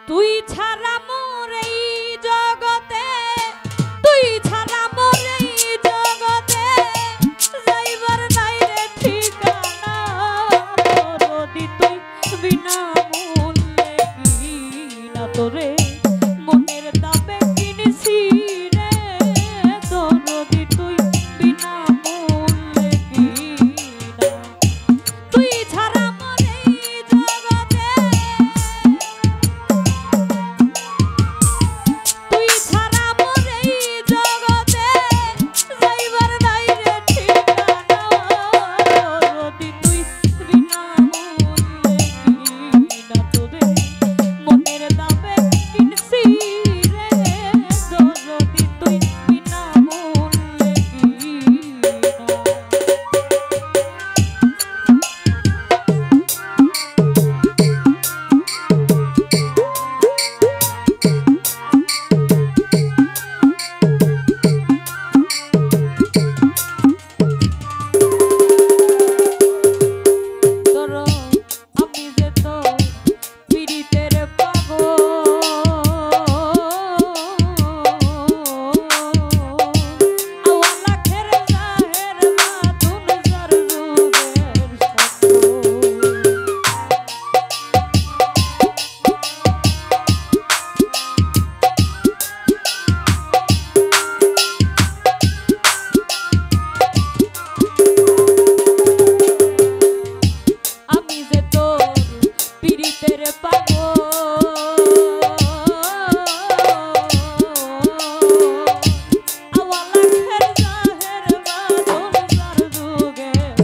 তুই ছাড়া মোর এই জগতে, তুই ছাড়া মোর এই জগতে যাইবার নাই রে ঠিকানা। দরদি তুই বিনা মূল্যে কিনা তোরে মনের দামে কিনেছি রে। দরদি তুই বিনা মূল্যে কিনা। তুই ছাড়া মোর এই জগতে, তুই ছাড়া মোর এই জগতে যাইবার নাই রে ঠিকানা। দরদি তুই বিনা মূল্যে কিনা তোরে মনের দামে কিনছি রে। দরদি তুই বিনা মূল্যে কিনা। তোর আমি যে তো পীড়িতের পাগল, আওয়ালাখের জাহের মাতুন যার রূপের আমি যে তোর পীড়িতের পাগল, আওয়ালাখের জাহের মাতুন যার রূপের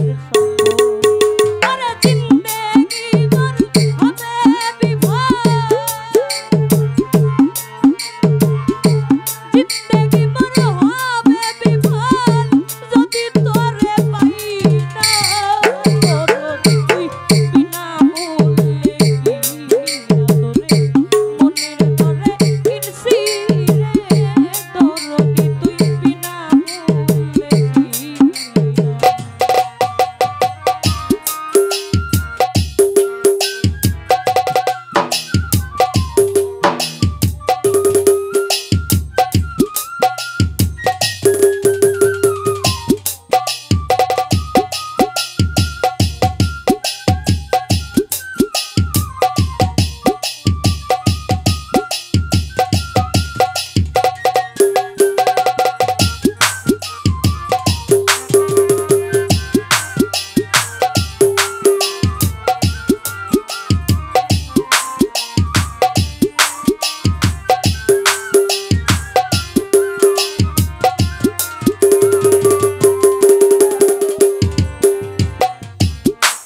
আরে জিন্দেগি ভর হবে বিফল, জিন্দেগি ভর হবে বিফল যদি তোরে পাই না। দরদি তুই বিনা মূল্যে কিনা তোরে মনের তরে কিনছি রে। দরদি তুই বিনা মূল্যে কিনা।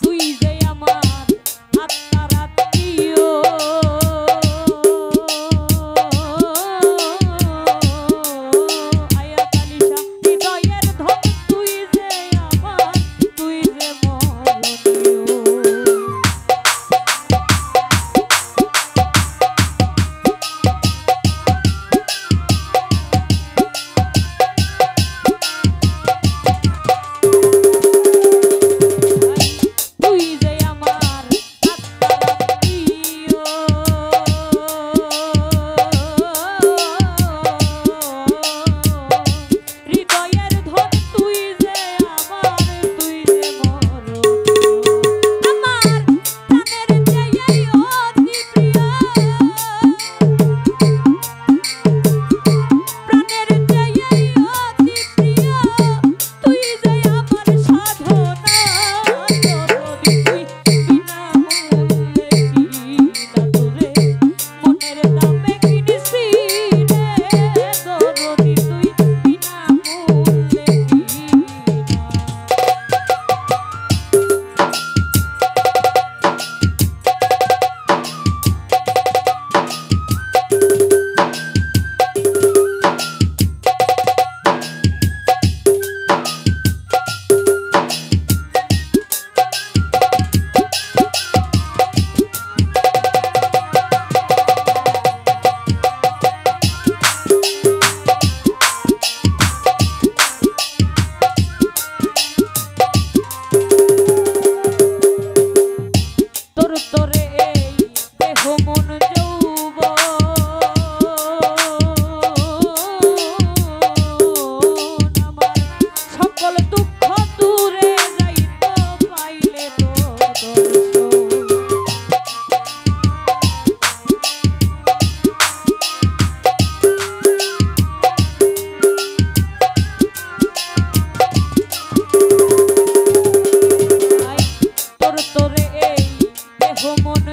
তুই যে আমার আত্মার আত্মীয়, আয়াত আলিশা হৃদয়ের ধন তুই যে আমার, তুই যে মরণীয়। তুই যে আমার আত্মার আত্মীয়, হৃদয়ের ধন তুই যে আমার, তুই যে মরণীয়। আমার প্রাণের চেয়ে অতি প্রিয়, প্রাণের চেয়ে অতি প্রিয় তুই যে আমার সাধনা। দরদি তুই বিনা মূল্যে কিনা তোরে মনের দামে কিনেছি রে। দরদি তুই বিনা মূল্যে তোর তোরে এই দেহ মন যৌবন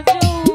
যৌবন